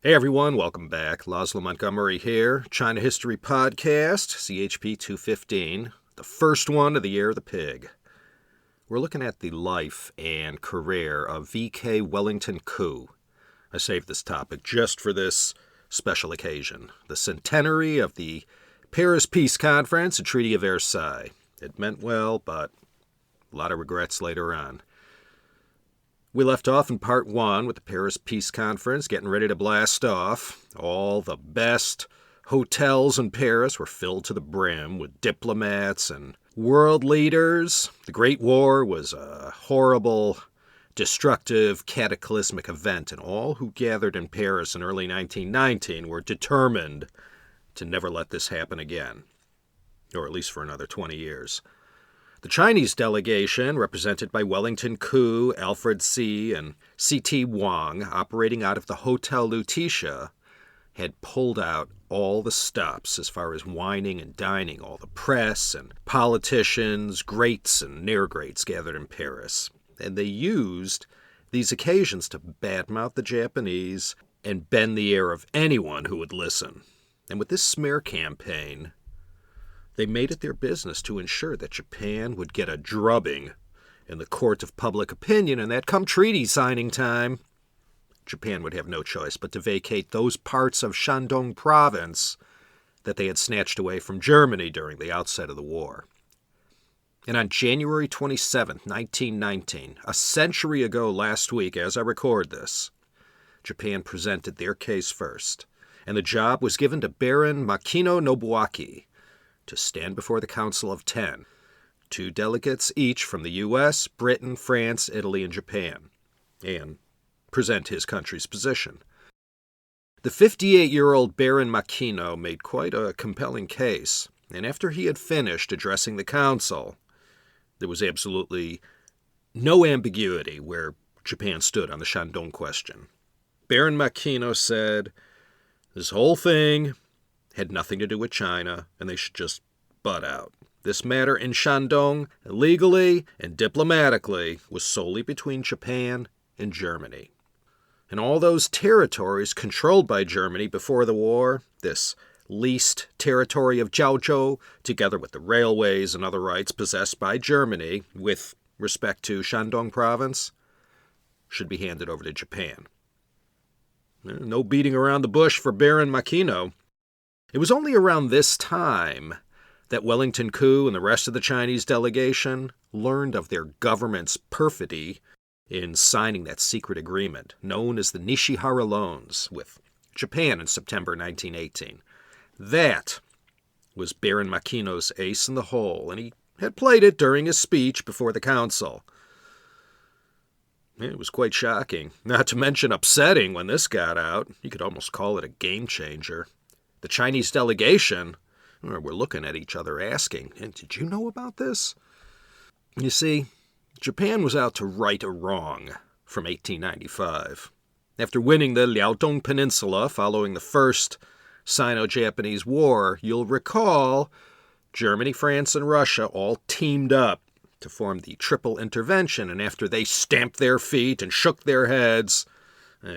Hey everyone, welcome back. Laszlo Montgomery here, China History Podcast, CHP 215, the first one of the Year of the Pig. We're looking at the life and career of V.K. Wellington Koo. I saved this topic just for this special occasion, the centenary of the Paris Peace Conference and Treaty of Versailles. It meant well, but a lot of regrets later on. We left off in part one with the Paris Peace Conference, getting ready to blast off. All the best hotels in Paris were filled to the brim with diplomats and world leaders. The Great War was a horrible, destructive, cataclysmic event, and all who gathered in Paris in early 1919 were determined to never let this happen again, or at least for another 20 years. The Chinese delegation, represented by Wellington Koo, Alfred C., and C.T. Wang, operating out of the Hotel Lutetia, had pulled out all the stops as far as wining and dining, all the press and politicians, greats and near-greats gathered in Paris. And they used these occasions to badmouth the Japanese and bend the ear of anyone who would listen. And with this smear campaign, they made it their business to ensure that Japan would get a drubbing in the court of public opinion, and that come treaty signing time, Japan would have no choice but to vacate those parts of Shandong province that they had snatched away from Germany during the outset of the war. And on January 27, 1919, a century ago last week as I record this, Japan presented their case first, and the job was given to Baron Makino Nobuaki to stand before the Council of 10, 2 delegates each from the U.S., Britain, France, Italy, and Japan, and present his country's position. The 58-year-old Baron Makino made quite a compelling case, and after he had finished addressing the Council, there was absolutely no ambiguity where Japan stood on the Shandong question. Baron Makino said, this whole thing had nothing to do with China, and they should just butt out. This matter in Shandong, legally and diplomatically, was solely between Japan and Germany. And all those territories controlled by Germany before the war, this leased territory of Jiaozhou, together with the railways and other rights possessed by Germany with respect to Shandong province, should be handed over to Japan. No beating around the bush for Baron Makino. It was only around this time that Wellington Koo and the rest of the Chinese delegation learned of their government's perfidy in signing that secret agreement known as the Nishihara Loans with Japan in September 1918. That was Baron Makino's ace in the hole, and he had played it during his speech before the council. It was quite shocking, not to mention upsetting when this got out. You could almost call it a game changer. The Chinese delegation were looking at each other asking, and did you know about this? You see, Japan was out to right a wrong from 1895. After winning the Liaodong Peninsula following the First Sino-Japanese War, you'll recall Germany, France, and Russia all teamed up to form the Triple Intervention, and after they stamped their feet and shook their heads,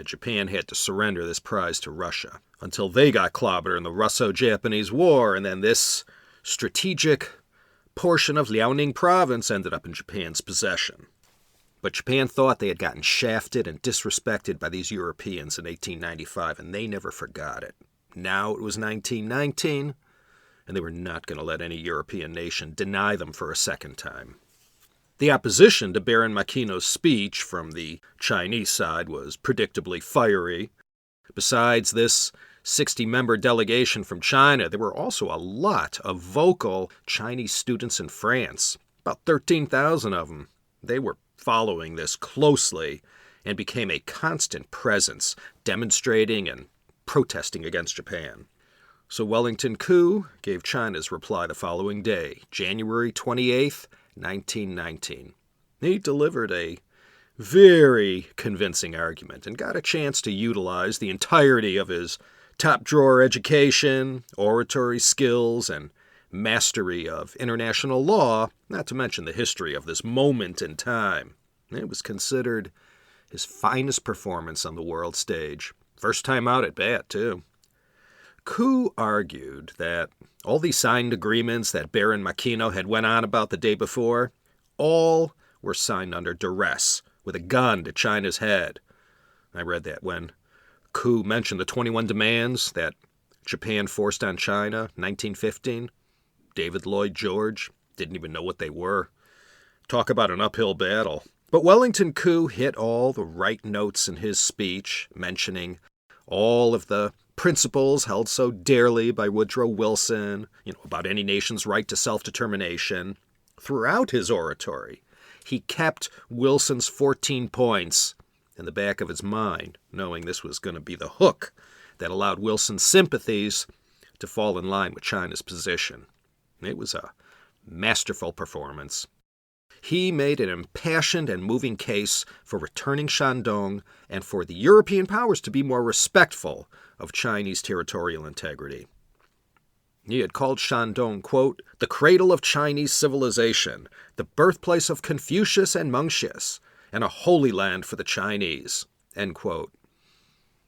Japan had to surrender this prize to Russia until they got clobbered in the Russo-Japanese War, and then this strategic portion of Liaoning province ended up in Japan's possession. But Japan thought they had gotten shafted and disrespected by these Europeans in 1895, and they never forgot it. Now it was 1919, and they were not going to let any European nation deny them for a second time. The opposition to Baron Makino's speech from the Chinese side was predictably fiery. Besides this 60-member delegation from China, there were also a lot of vocal Chinese students in France, about 13,000 of them. They were following this closely and became a constant presence, demonstrating and protesting against Japan. So Wellington Koo gave China's reply the following day, January 28th, 1919. He delivered a very convincing argument and got a chance to utilize the entirety of his top-drawer education, oratory skills, and mastery of international law, not to mention the history of this moment in time. It was considered his finest performance on the world stage. First time out at bat, too. Koo argued that all these signed agreements that Baron Makino had went on about the day before, all were signed under duress, with a gun to China's head. I read that when Koo mentioned the 21 demands that Japan forced on China in 1915. David Lloyd George didn't even know what they were. Talk about an uphill battle. But Wellington Koo hit all the right notes in his speech, mentioning all of the principles held so dearly by Woodrow Wilson, about any nation's right to self-determination. Throughout his oratory, he kept Wilson's 14 points in the back of his mind, knowing this was going to be the hook that allowed Wilson's sympathies to fall in line with China's position. It was a masterful performance. He made an impassioned and moving case for returning Shandong and for the European powers to be more respectful of Chinese territorial integrity. He had called Shandong, quote, the cradle of Chinese civilization, the birthplace of Confucius and Mencius, and a holy land for the Chinese, end quote.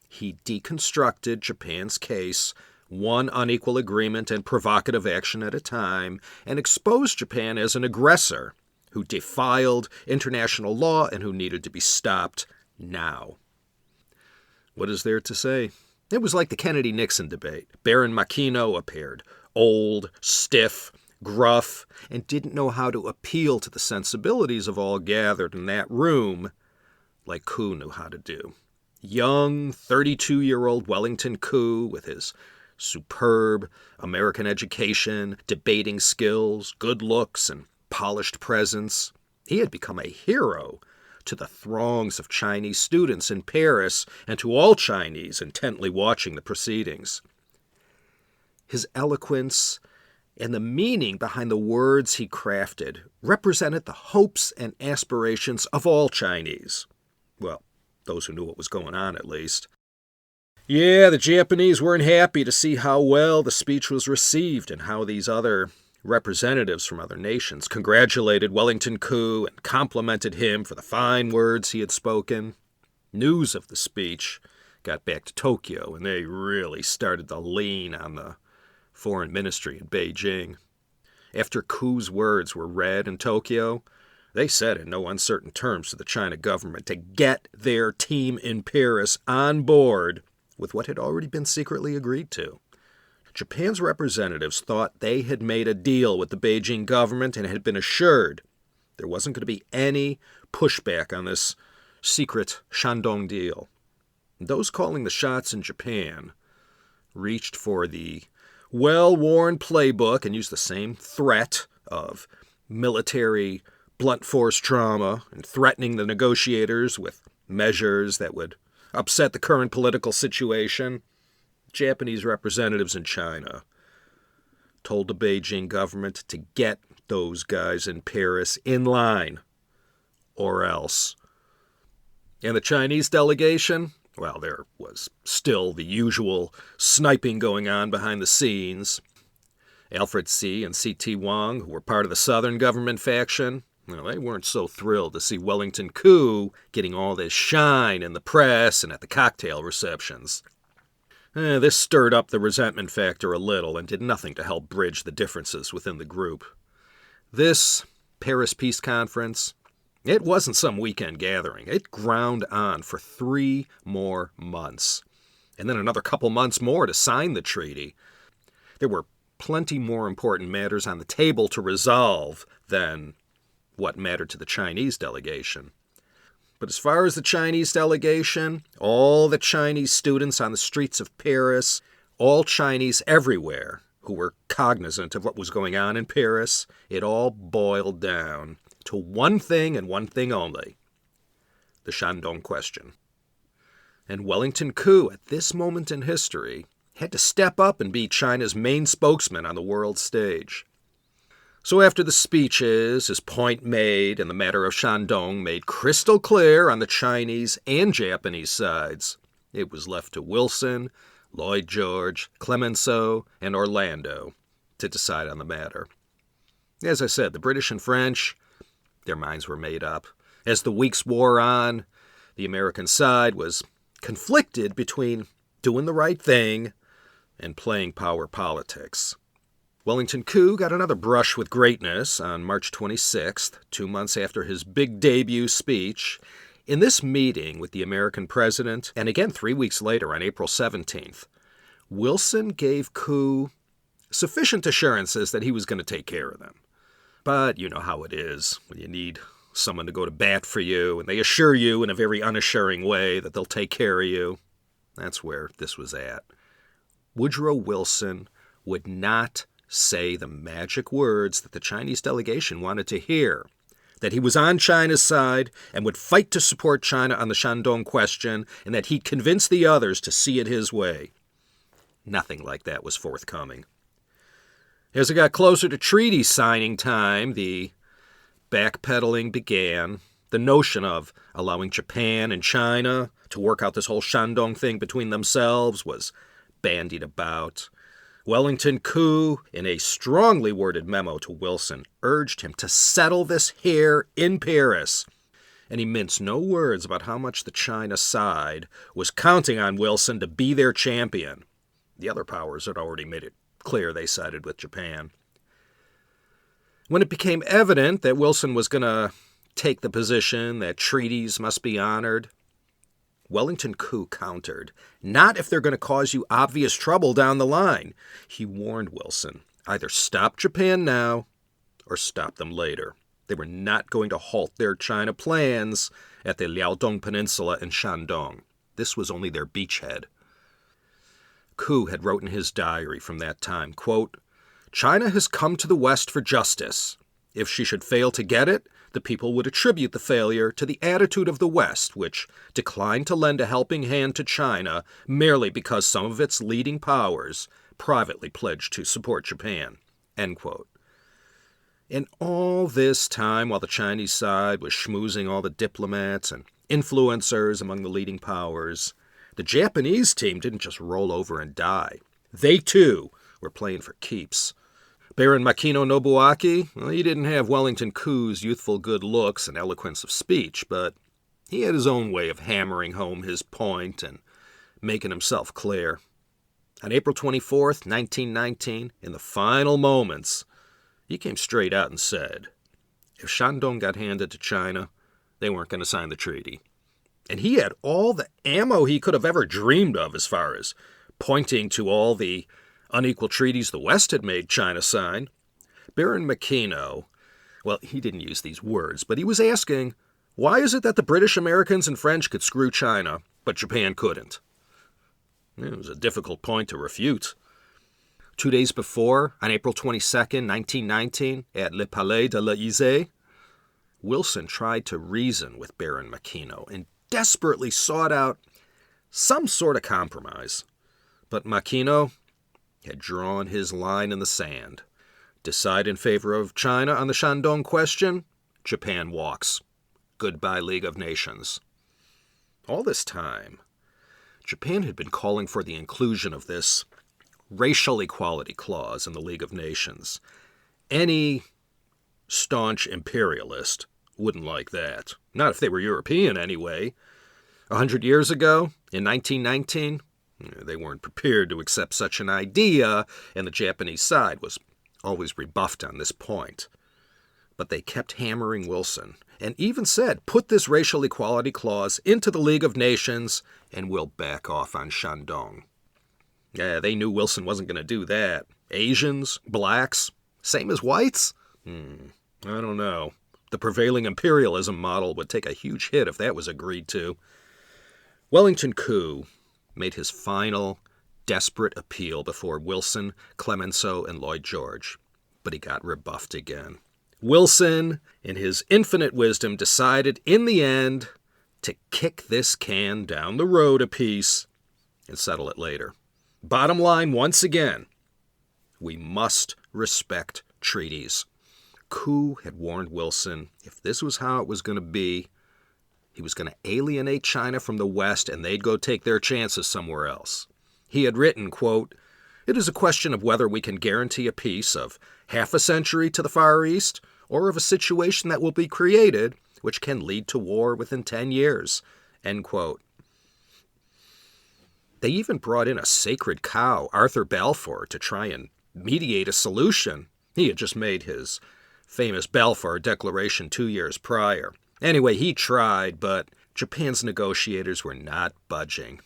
He deconstructed Japan's case, one unequal agreement and provocative action at a time, and exposed Japan as an aggressor who defiled international law and who needed to be stopped now. What is there to say? It was like the Kennedy-Nixon debate. Baron Makino appeared old, stiff, gruff, and didn't know how to appeal to the sensibilities of all gathered in that room like Koo knew how to do. Young, 32-year-old Wellington Koo with his superb American education, debating skills, good looks, and polished presence. He had become a hero to the throngs of Chinese students in Paris and to all Chinese intently watching the proceedings. His eloquence and the meaning behind the words he crafted represented the hopes and aspirations of all Chinese. Well, those who knew what was going on, at least. Yeah, the Japanese weren't happy to see how well the speech was received and how these other representatives from other nations congratulated Wellington Koo and complimented him for the fine words he had spoken. News of the speech got back to Tokyo, and they really started to lean on the foreign ministry in Beijing. After Koo's words were read in Tokyo, they said in no uncertain terms to the China government to get their team in Paris on board with what had already been secretly agreed to. Japan's representatives thought they had made a deal with the Beijing government and had been assured there wasn't going to be any pushback on this secret Shandong deal. Those calling the shots in Japan reached for the well-worn playbook and used the same threat of military blunt force trauma and threatening the negotiators with measures that would upset the current political situation. Japanese representatives in China told the Beijing government to get those guys in Paris in line, or else. And the Chinese delegation, well, there was still the usual sniping going on behind the scenes. Alfred C. and C.T. Wang, who were part of the Southern government faction, they weren't so thrilled to see Wellington Koo getting all this shine in the press and at the cocktail receptions. This stirred up the resentment factor a little and did nothing to help bridge the differences within the group. This Paris Peace Conference, it wasn't some weekend gathering. It ground on for 3 more months, and then another couple months more to sign the treaty. There were plenty more important matters on the table to resolve than what mattered to the Chinese delegation. But as far as the Chinese delegation, all the Chinese students on the streets of Paris, all Chinese everywhere who were cognizant of what was going on in Paris, it all boiled down to one thing and one thing only: the Shandong question. And Wellington Koo, at this moment in history, had to step up and be China's main spokesman on the world stage. So after the speeches, his point made, and the matter of Shandong made crystal clear on the Chinese and Japanese sides, it was left to Wilson, Lloyd George, Clemenceau, and Orlando to decide on the matter. As I said, the British and French, their minds were made up. As the weeks wore on, the American side was conflicted between doing the right thing and playing power politics. Wellington Koo got another brush with greatness on March 26th, 2 months after his big debut speech. In this meeting with the American president, and again 3 weeks later on April 17th, Wilson gave Koo sufficient assurances that he was going to take care of them. But you know how it is when you need someone to go to bat for you, and they assure you in a very unassuring way that they'll take care of you. That's where this was at. Woodrow Wilson would not say the magic words that the Chinese delegation wanted to hear, that he was on China's side and would fight to support China on the Shandong question, and that he'd convince the others to see it his way. Nothing like that was forthcoming. As it got closer to treaty signing time, the backpedaling began. The notion of allowing Japan and China to work out this whole Shandong thing between themselves was bandied about. Wellington Koo, in a strongly worded memo to Wilson, urged him to settle this here in Paris. And he minced no words about how much the China side was counting on Wilson to be their champion. The other powers had already made it clear they sided with Japan. When it became evident that Wilson was going to take the position that treaties must be honored, Wellington Koo countered, not if they're going to cause you obvious trouble down the line. He warned Wilson, either stop Japan now or stop them later. They were not going to halt their China plans at the Liaodong Peninsula in Shandong. This was only their beachhead. Koo had wrote in his diary from that time, quote, "China has come to the West for justice. If she should fail to get it, the people would attribute the failure to the attitude of the West, which declined to lend a helping hand to China merely because some of its leading powers privately pledged to support Japan." End quote. And all this time, while the Chinese side was schmoozing all the diplomats and influencers among the leading powers, the Japanese team didn't just roll over and die. They, too, were playing for keeps. Baron Makino Nobuaki, well, he didn't have Wellington Koo's youthful good looks and eloquence of speech, but he had his own way of hammering home his point and making himself clear. On April 24th, 1919, in the final moments, he came straight out and said, if Shandong got handed to China, they weren't going to sign the treaty. And he had all the ammo he could have ever dreamed of as far as pointing to all the unequal treaties the West had made China sign. Baron Makino, well, he didn't use these words, but he was asking, why is it that the British, Americans, and French could screw China, but Japan couldn't? It was a difficult point to refute. 2 days before, on April 22nd, 1919, at Le Palais de l'Élysée, Wilson tried to reason with Baron Makino and desperately sought out some sort of compromise. But Makino had drawn his line in the sand. Decide in favor of China on the Shandong question, Japan walks. Goodbye, League of Nations. All this time, Japan had been calling for the inclusion of this racial equality clause in the League of Nations. Any staunch imperialist wouldn't like that. Not if they were European, anyway. 100 years ago, in 1919, they weren't prepared to accept such an idea, and the Japanese side was always rebuffed on this point. But they kept hammering Wilson, and even said, put this racial equality clause into the League of Nations, and we'll back off on Shandong. Yeah, they knew Wilson wasn't going to do that. Asians, blacks, same as whites? I don't know. The prevailing imperialism model would take a huge hit if that was agreed to. Wellington Koo made his final, desperate appeal before Wilson, Clemenceau, and Lloyd George, but he got rebuffed again. Wilson, in his infinite wisdom, decided in the end to kick this can down the road a piece and settle it later. Bottom line, once again, we must respect treaties. Koo had warned Wilson if this was how it was going to be, he was going to alienate China from the West and they'd go take their chances somewhere else. He had written, quote, "It is a question of whether we can guarantee a peace of half a century to the Far East or of a situation that will be created which can lead to war within 10 years. End quote. They even brought in a sacred cow, Arthur Balfour, to try and mediate a solution. He had just made his famous Balfour Declaration 2 years prior. Anyway, he tried, but Japan's negotiators were not budging.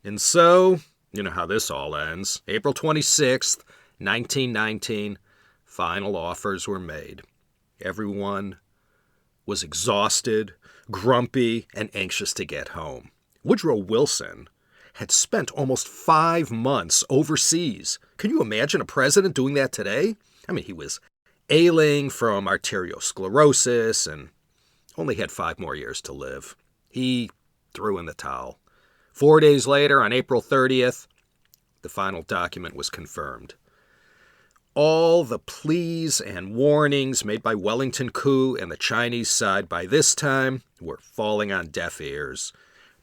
And so, you know how this all ends. April 26th, 1919, final offers were made. Everyone was exhausted, grumpy, and anxious to get home. Woodrow Wilson had spent almost 5 months overseas. Can you imagine a president doing that today? I mean, he was ailing from arteriosclerosis and only had 5 more years to live. He threw in the towel. 4 days later, on April 30th, the final document was confirmed. All the pleas and warnings made by Wellington Koo and the Chinese side by this time were falling on deaf ears.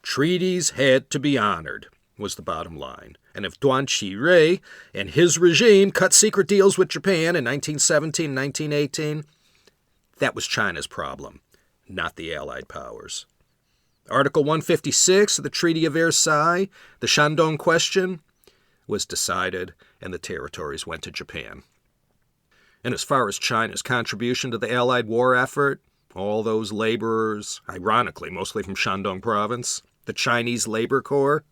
Treaties had to be honored, was the bottom line. And if Duan Qirui and his regime cut secret deals with Japan in 1917 and 1918, that was China's problem, not the Allied powers. Article 156 of the Treaty of Versailles, the Shandong question, was decided, and the territories went to Japan. And as far as China's contribution to the Allied war effort, all those laborers, ironically mostly from Shandong province, the Chinese Labor Corps,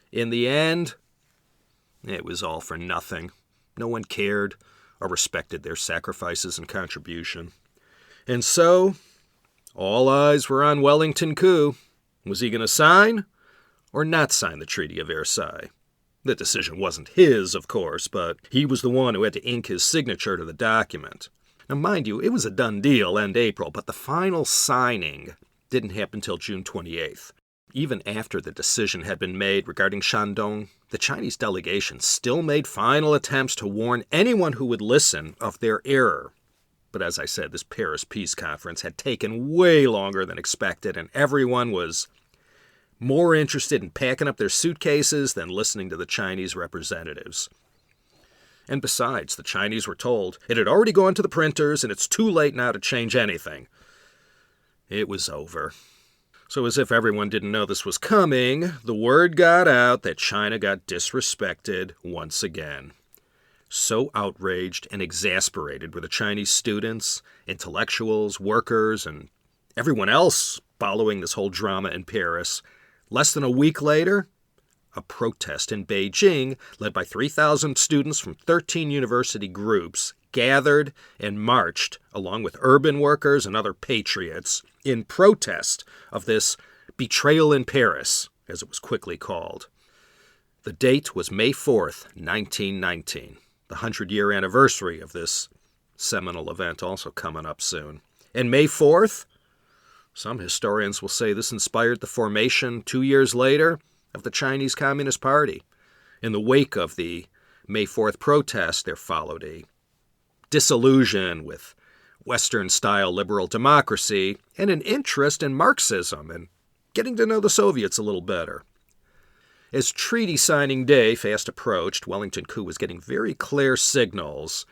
in the end, it was all for nothing. No one cared or respected their sacrifices and contribution. And so, all eyes were on Wellington Koo. Was he going to sign or not sign the Treaty of Versailles? The decision wasn't his, of course, but he was the one who had to ink his signature to the document. Now, mind you, it was a done deal end April, but the final signing didn't happen till June 28th. Even after the decision had been made regarding Shandong, the Chinese delegation still made final attempts to warn anyone who would listen of their error. But as I said, this Paris Peace Conference had taken way longer than expected, and everyone was more interested in packing up their suitcases than listening to the Chinese representatives. And besides, the Chinese were told it had already gone to the printers and it's too late now to change anything. It was over. So as if everyone didn't know this was coming, the word got out that China got disrespected once again. So outraged and exasperated were the Chinese students, intellectuals, workers, and everyone else following this whole drama in Paris. Less than a week later, a protest in Beijing, led by 3,000 students from 13 university groups, gathered and marched, along with urban workers and other patriots, in protest of this betrayal in Paris, as it was quickly called. The date was May 4th, 1919, the 100-year anniversary of this seminal event also coming up soon. And May 4th, some historians will say this inspired the formation 2 years later of the Chinese Communist Party. In the wake of the May 4th protest, there followed a disillusion with Western-style liberal democracy and an interest in Marxism and getting to know the Soviets a little better. As treaty signing day fast approached, Wellington Koo was getting very clear signals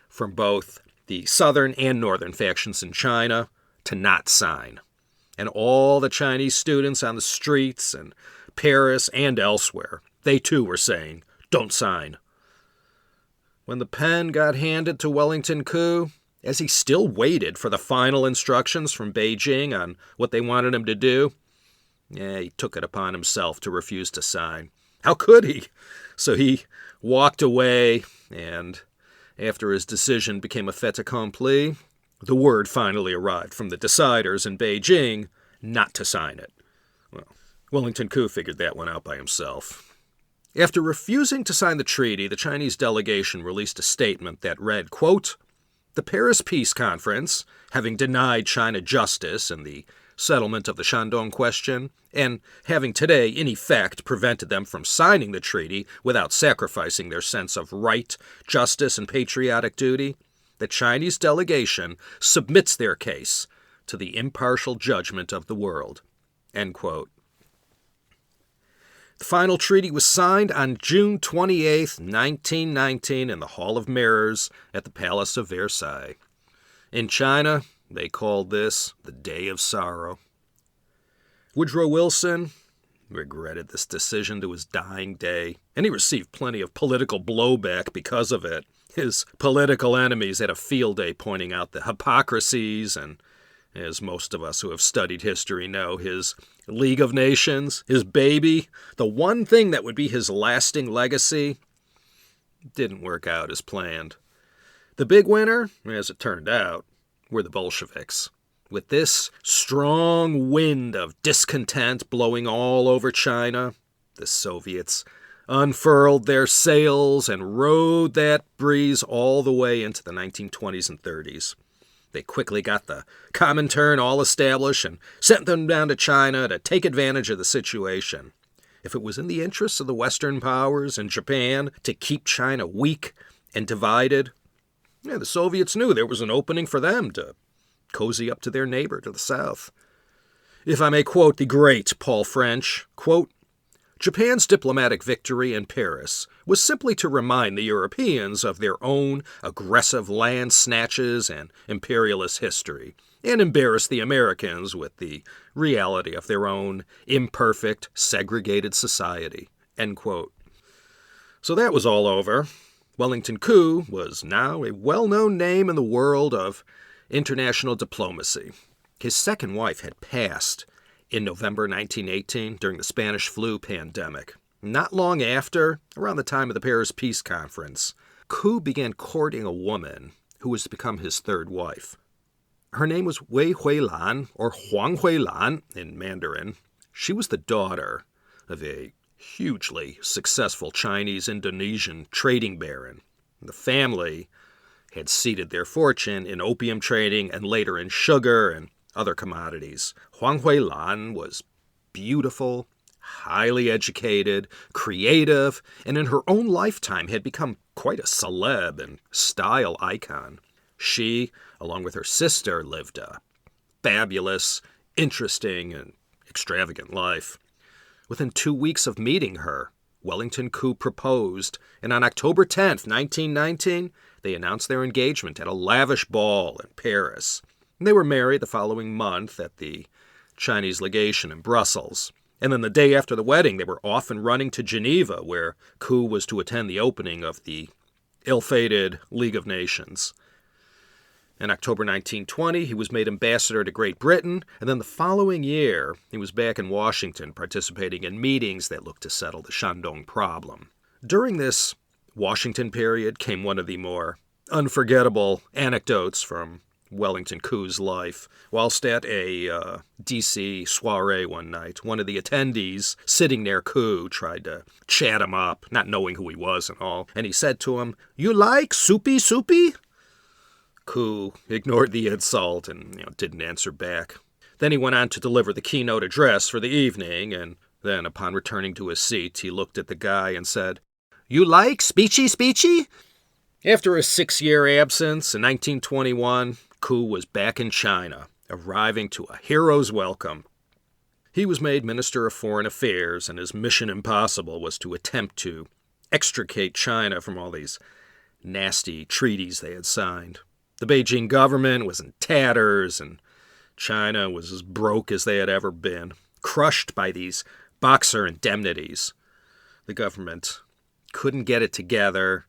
from both the southern and northern factions in China to not sign. And all the Chinese students on the streets in Paris and elsewhere, they too were saying, "Don't sign." When the pen got handed to Wellington Koo, as he still waited for the final instructions from Beijing on what they wanted him to do, he took it upon himself to refuse to sign. How could he? So he walked away, and after his decision became a fait accompli, the word finally arrived from the deciders in Beijing not to sign it. Well, Wellington Koo figured that one out by himself. After refusing to sign the treaty, the Chinese delegation released a statement that read, quote, "The Paris Peace Conference, having denied China justice in the settlement of the Shandong question, and having today, in effect, prevented them from signing the treaty without sacrificing their sense of right, justice, and patriotic duty, the Chinese delegation submits their case to the impartial judgment of the world." End quote. The final treaty was signed on June 28, 1919, in the Hall of Mirrors at the Palace of Versailles. In China, they called this the Day of Sorrow. Woodrow Wilson regretted this decision to his dying day, and he received plenty of political blowback because of it. His political enemies had a field day pointing out the hypocrisies, and as most of us who have studied history know, his League of Nations, his baby, the one thing that would be his lasting legacy, didn't work out as planned. The big winner, as it turned out, were the Bolsheviks. With this strong wind of discontent blowing all over China, the Soviets unfurled their sails and rode that breeze all the way into the 1920s and 30s. They quickly got the Comintern all established and sent them down to China to take advantage of the situation. If it was in the interests of the Western powers and Japan to keep China weak and divided, the Soviets knew there was an opening for them to cozy up to their neighbor to the south. If I may quote the great Paul French, quote, "Japan's diplomatic victory in Paris was simply to remind the Europeans of their own aggressive land snatches and imperialist history, and embarrass the Americans with the reality of their own imperfect, segregated society." End quote. So that was all over. Wellington Koo was now a well-known name in the world of international diplomacy. His second wife had passed in November 1918 during the Spanish flu pandemic. Not long after, around the time of the Paris Peace Conference, Koo began courting a woman who was to become his third wife. Her name was Wei Huilan, or Huang Huilan in Mandarin. She was the daughter of a hugely successful Chinese-Indonesian trading baron. The family had seeded their fortune in opium trading and later in sugar and other commodities. Huang Huilan was beautiful, highly educated, creative, and in her own lifetime had become quite a celeb and style icon. She, along with her sister, lived a fabulous, interesting, and extravagant life. Within 2 weeks of meeting her, Wellington Koo proposed, and on October 10th, 1919, they announced their engagement at a lavish ball in Paris. And they were married the following month at the Chinese legation in Brussels. And then the day after the wedding, they were off and running to Geneva, where Koo was to attend the opening of the ill-fated League of Nations. In October 1920, he was made ambassador to Great Britain, and then the following year, he was back in Washington participating in meetings that looked to settle the Shandong problem. During this Washington period came one of the more unforgettable anecdotes from Wellington Koo's life. Whilst at a D.C. soiree one night, one of the attendees sitting near Koo tried to chat him up, not knowing who he was and all, and he said to him, "You like soupy soupy?" Koo ignored the insult and didn't answer back. Then he went on to deliver the keynote address for the evening, and then upon returning to his seat, he looked at the guy and said, "You like speechy speechy?" After a 6-year absence in 1921, Koo was back in China, arriving to a hero's welcome. He was made Minister of Foreign Affairs, and his mission impossible was to attempt to extricate China from all these nasty treaties they had signed. The Beijing government was in tatters, and China was as broke as they had ever been, crushed by these Boxer indemnities. The government couldn't get it together,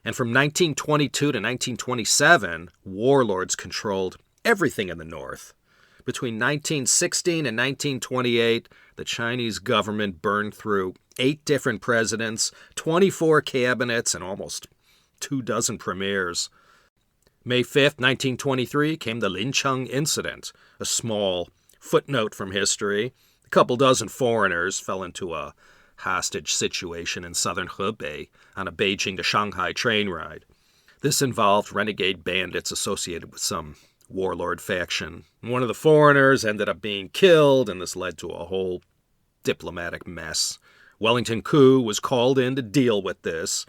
and from 1922 to 1927, warlords controlled everything in the north. Between 1916 and 1928, the Chinese government burned through 8 different presidents, 24 cabinets, and almost 24 premiers. May 5th, 1923, came the Lincheng incident, a small footnote from history. A couple dozen foreigners fell into a hostage situation in southern Hebei on a Beijing to Shanghai train ride. This involved renegade bandits associated with some warlord faction. One of the foreigners ended up being killed, and this led to a whole diplomatic mess. Wellington Koo was called in to deal with this.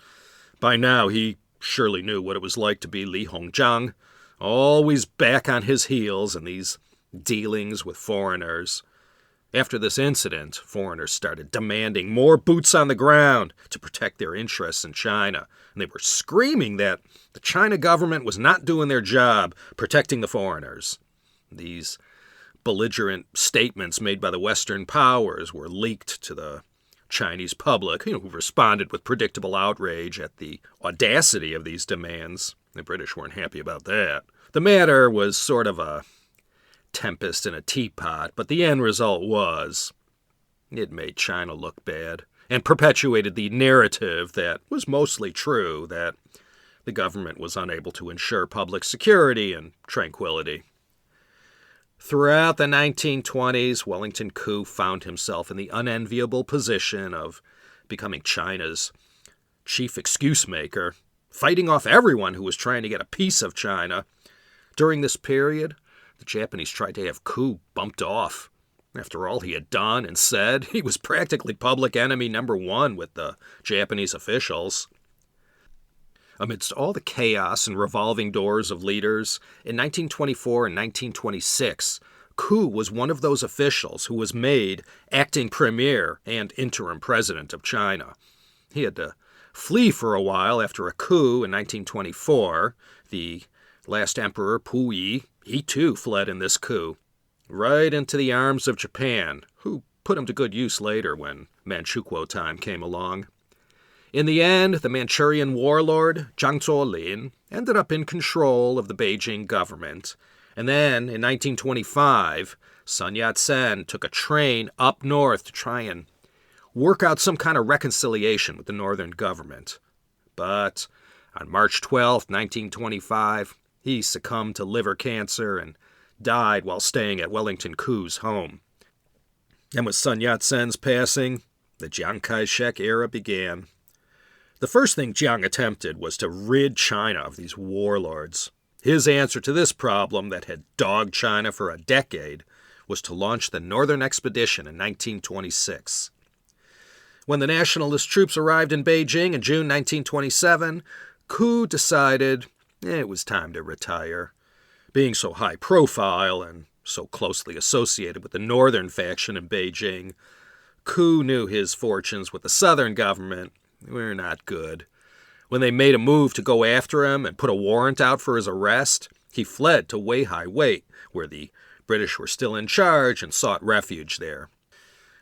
By now, he surely knew what it was like to be Li Hongzhang, always back on his heels in these dealings with foreigners. After this incident, foreigners started demanding more boots on the ground to protect their interests in China, and they were screaming that the China government was not doing their job protecting the foreigners. These belligerent statements made by the Western powers were leaked to the Chinese public, who responded with predictable outrage at the audacity of these demands. The British weren't happy about that. The matter was sort of a tempest in a teapot, but the end result was it made China look bad and perpetuated the narrative that was mostly true, that the government was unable to ensure public security and tranquility. Throughout the 1920s, Wellington Koo found himself in the unenviable position of becoming China's chief excuse maker, fighting off everyone who was trying to get a piece of China. During this period, the Japanese tried to have Koo bumped off. After all he had done and said, he was practically public enemy number one with the Japanese officials. Amidst all the chaos and revolving doors of leaders, in 1924 and 1926, Koo was one of those officials who was made acting premier and interim president of China. He had to flee for a while after a coup in 1924. The last emperor, Puyi, he too fled in this coup, right into the arms of Japan, who put him to good use later when Manchuria time came along. In the end, the Manchurian warlord, Jiang Zuolin, ended up in control of the Beijing government. And then, in 1925, Sun Yat-sen took a train up north to try and work out some kind of reconciliation with the northern government. But on March 12, 1925, he succumbed to liver cancer and died while staying at Wellington Koo's home. And with Sun Yat-sen's passing, the Chiang Kai-shek era began. The first thing Jiang attempted was to rid China of these warlords. His answer to this problem that had dogged China for a decade was to launch the Northern Expedition in 1926. When the nationalist troops arrived in Beijing in June 1927, Koo decided it was time to retire. Being so high profile and so closely associated with the northern faction in Beijing, Koo knew his fortunes with the southern government were not good. When they made a move to go after him and put a warrant out for his arrest, he fled to Weihai Wei, where the British were still in charge, and sought refuge there.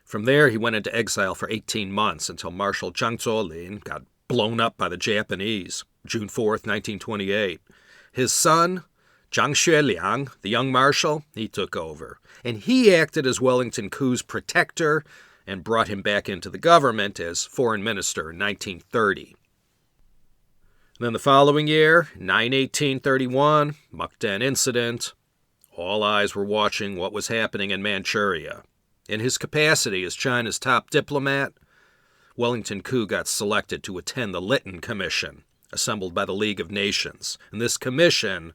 From there, he went into exile for 18 months until Marshal Jiang Zuolin got blown up by the Japanese, June 4th, 1928. His son, Zhang Xueliang, the young marshal, he took over, and he acted as Wellington Koo's protector and brought him back into the government as foreign minister in 1930. Then the following year, 9/18/31, Mukden incident. All eyes were watching what was happening in Manchuria. In his capacity as China's top diplomat, Wellington Koo got selected to attend the Lytton Commission, assembled by the League of Nations. And this commission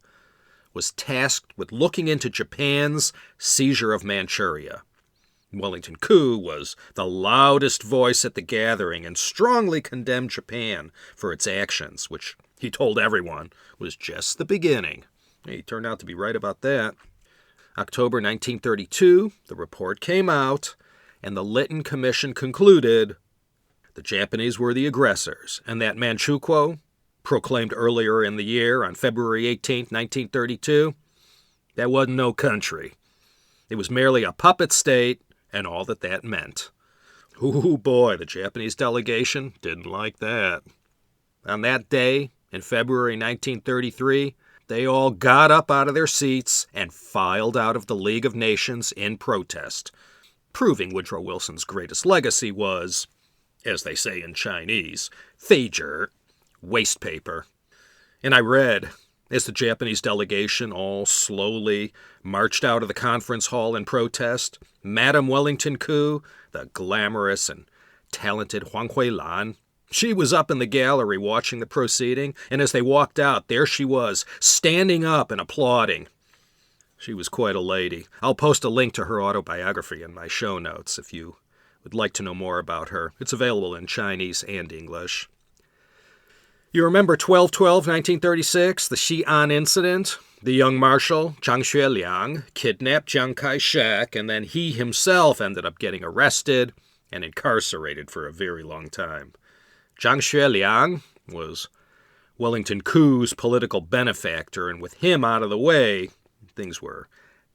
was tasked with looking into Japan's seizure of Manchuria. Wellington Koo was the loudest voice at the gathering and strongly condemned Japan for its actions, which he told everyone was just the beginning. He turned out to be right about that. October 1932, the report came out, and the Lytton Commission concluded the Japanese were the aggressors, and that Manchukuo, proclaimed earlier in the year on February 18, 1932, that wasn't no country. It was merely a puppet state, and all that meant. Ooh boy, the Japanese delegation didn't like that. On that day, in February 1933, they all got up out of their seats and filed out of the League of Nations in protest, proving Woodrow Wilson's greatest legacy was, as they say in Chinese, 废纸, waste paper. And I read, as the Japanese delegation all slowly marched out of the conference hall in protest, Madame Wellington Koo, the glamorous and talented Huang Huilan, she was up in the gallery watching the proceeding, and as they walked out, there she was, standing up and applauding. She was quite a lady. I'll post a link to her autobiography in my show notes if you would like to know more about her. It's available in Chinese and English. You remember 12/12/1936, the Xi'an incident? The young marshal, Zhang Xueliang, kidnapped Chiang Kai-shek, and then he himself ended up getting arrested and incarcerated for a very long time. Zhang Xueliang was Wellington Koo's political benefactor, and with him out of the way, things were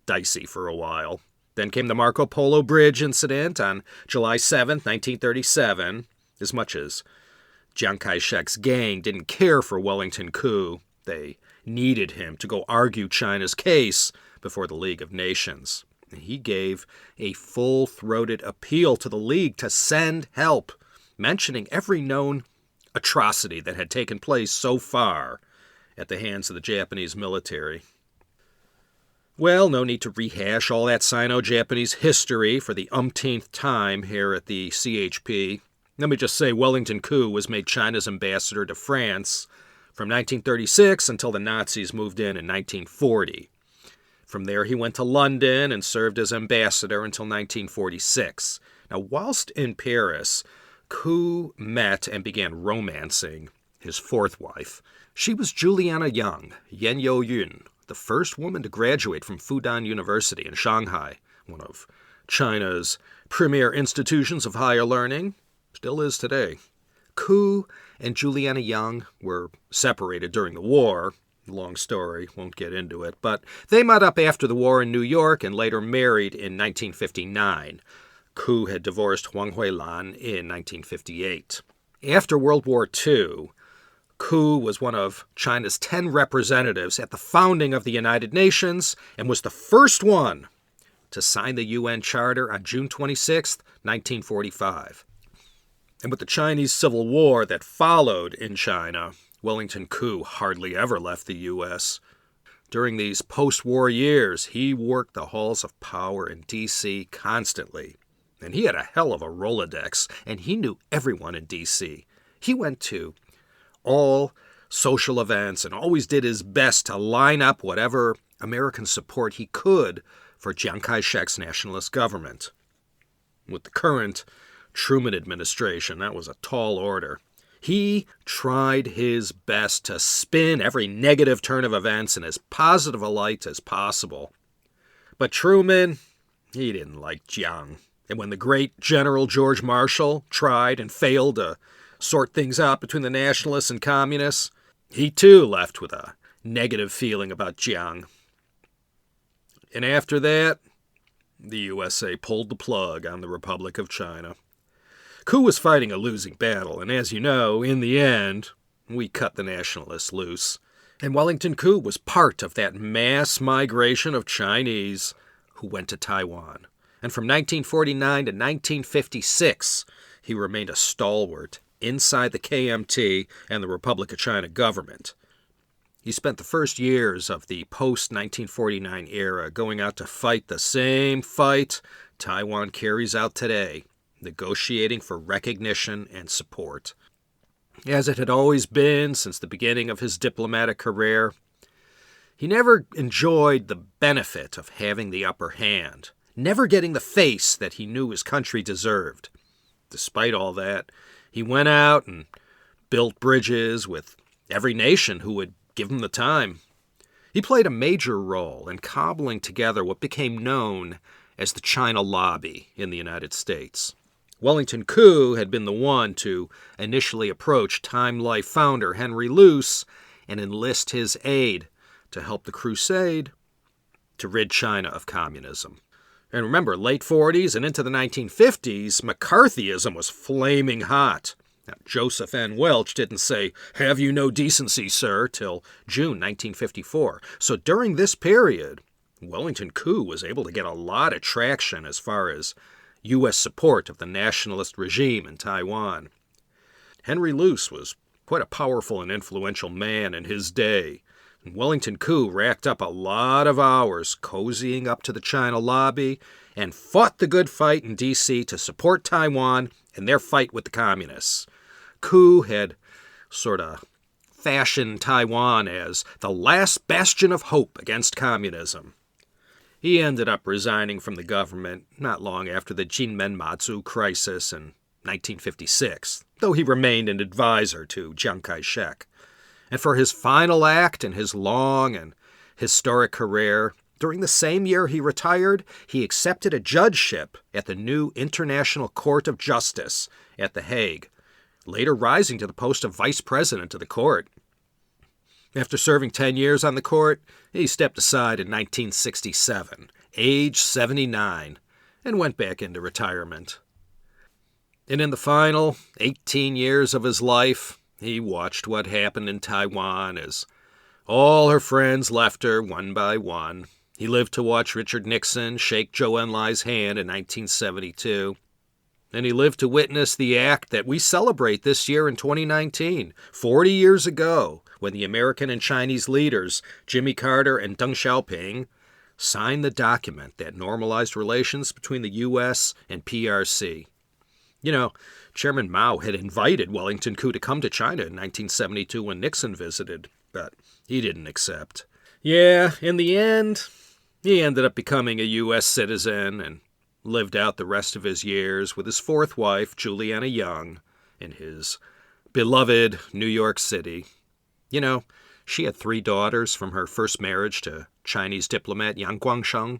dicey for a while. Then came the Marco Polo Bridge incident on July 7th, 1937. As much as Chiang Kai-shek's gang didn't care for Wellington Koo, they needed him to go argue China's case before the League of Nations. He gave a full-throated appeal to the League to send help, mentioning every known atrocity that had taken place so far at the hands of the Japanese military. Well, no need to rehash all that Sino-Japanese history for the umpteenth time here at the CHP. Let me just say Wellington Koo was made China's ambassador to France from 1936 until the Nazis moved in 1940. From there he went to London and served as ambassador until 1946. Now, whilst in Paris, Koo met and began romancing his fourth wife. She was Juliana Yang, Yen Yo-yun, the first woman to graduate from Fudan University in Shanghai, one of China's premier institutions of higher learning, still is today. Koo and Juliana Yang were separated during the war. Long story, won't get into it, but they met up after the war in New York and later married in 1959. Koo had divorced Huang Huilan in 1958. After World War II, Koo was one of China's 10 representatives at the founding of the United Nations and was the first one to sign the UN Charter on June 26, 1945. And with the Chinese Civil War that followed in China, Wellington Koo hardly ever left the U.S. During these post-war years, he worked the halls of power in D.C. constantly. And he had a hell of a Rolodex, and he knew everyone in D.C. He went to all social events and always did his best to line up whatever American support he could for Chiang Kai-shek's nationalist government. With the current Truman administration, that was a tall order. He tried his best to spin every negative turn of events in as positive a light as possible. But Truman, he didn't like Chiang. And when the great General George Marshall tried and failed to sort things out between the nationalists and communists, he too left with a negative feeling about Chiang. And after that, the USA pulled the plug on the Republic of China. Koo was fighting a losing battle, and as you know, in the end, we cut the nationalists loose. And Wellington Koo was part of that mass migration of Chinese who went to Taiwan. And from 1949 to 1956, he remained a stalwart inside the KMT and the Republic of China government. He spent the first years of the post-1949 era going out to fight the same fight Taiwan carries out today, negotiating for recognition and support. As it had always been since the beginning of his diplomatic career, he never enjoyed the benefit of having the upper hand, never getting the face that he knew his country deserved. Despite all that, he went out and built bridges with every nation who would give him the time. He played a major role in cobbling together what became known as the China Lobby in the United States. Wellington Koo had been the one to initially approach Time Life founder Henry Luce and enlist his aid to help the crusade to rid China of communism. And remember, late 40s and into the 1950s, McCarthyism was flaming hot. Now, Joseph N. Welch didn't say, "Have you no decency, sir," till June 1954. So during this period, Wellington Koo was able to get a lot of traction as far as U.S. support of the nationalist regime in Taiwan. Henry Luce was quite a powerful and influential man in his day. And Wellington Koo racked up a lot of hours cozying up to the China Lobby and fought the good fight in D.C. to support Taiwan in their fight with the communists. Koo had sort of fashioned Taiwan as the last bastion of hope against communism. He ended up resigning from the government not long after the Jinmenmatsu crisis in 1956, though he remained an advisor to Chiang Kai-shek. And for his final act in his long and historic career, during the same year he retired, he accepted a judgeship at the new International Court of Justice at The Hague, later rising to the post of vice president of the court. After serving 10 years on the court, he stepped aside in 1967 age 79, and went back into retirement. And in the final 18 years of his life, he watched what happened in Taiwan as all her friends left her one by one. He lived to watch Richard Nixon shake Zhou Enlai's hand in 1972. And he lived to witness the act that we celebrate this year in 2019, 40 years ago, when the American and Chinese leaders, Jimmy Carter and Deng Xiaoping, signed the document that normalized relations between the U.S. and PRC. You know, Chairman Mao had invited Wellington Koo to come to China in 1972 when Nixon visited, but he didn't accept. Yeah, in the end, he ended up becoming a U.S. citizen and lived out the rest of his years with his fourth wife, Juliana Young, in his beloved New York City. You know, she had 3 daughters from her first marriage to Chinese diplomat Yang Guangsheng,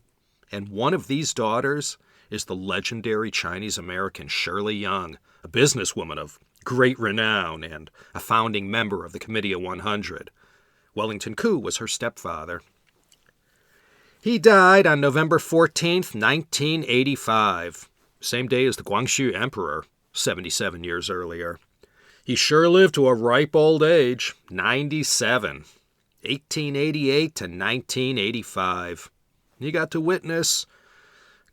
and one of these daughters is the legendary Chinese-American Shirley Young, a businesswoman of great renown and a founding member of the Committee of 100. Wellington Koo was her stepfather. He died on November 14th, 1985, same day as the Guangxu Emperor, 77 years earlier. He sure lived to a ripe old age, 97, 1888 to 1985. He got to witness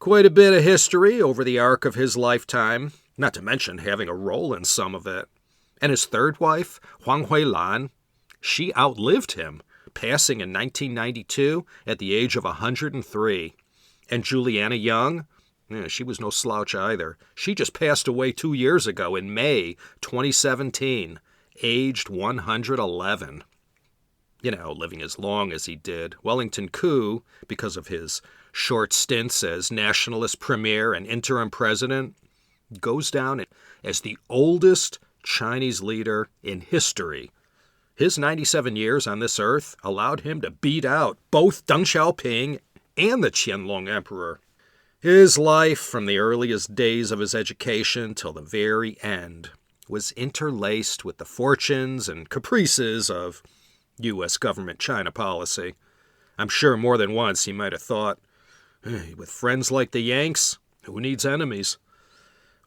quite a bit of history over the arc of his lifetime, not to mention having a role in some of it. And his third wife, Huang Huilan, she outlived him, passing in 1992 at the age of 103. And Juliana Young, she was no slouch either. She just passed away 2 years ago in May 2017, aged 111. You know, living as long as he did, Wellington Koo, because of his short stints as nationalist premier and interim president, goes down as the oldest Chinese leader in history. His 97 years on this earth allowed him to beat out both Deng Xiaoping and the Qianlong Emperor. His life, from the earliest days of his education till the very end, was interlaced with the fortunes and caprices of U.S. government China policy. I'm sure more than once he might have thought, hey, with friends like the Yanks, who needs enemies?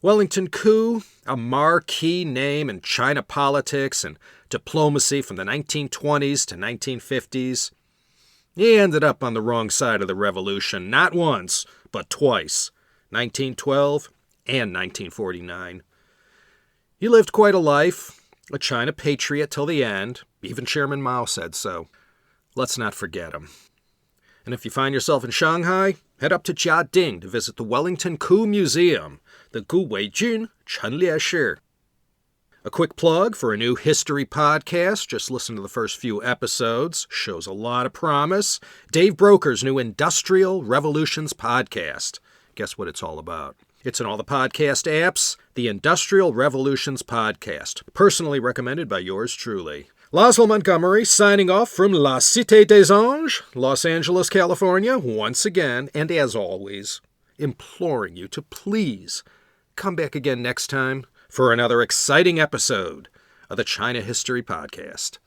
Wellington Koo, a marquee name in China politics and diplomacy from the 1920s to 1950s, he ended up on the wrong side of the revolution not once, but twice, 1912 and 1949. He lived quite a life, a China patriot till the end. Even Chairman Mao said so. Let's not forget him. And if you find yourself in Shanghai, head up to Jiading to visit the Wellington Koo Museum, the Gu Weijun Chen Lie Shi. A quick plug for a new history podcast. Just listen to the first few episodes. Shows a lot of promise. Dave Broker's new Industrial Revolutions podcast. Guess what it's all about? It's in all the podcast apps. The Industrial Revolutions podcast. Personally recommended by yours truly. Laszlo Montgomery signing off from La Cité des Anges, Los Angeles, California, once again, and as always, imploring you to please come back again next time for another exciting episode of the China History Podcast.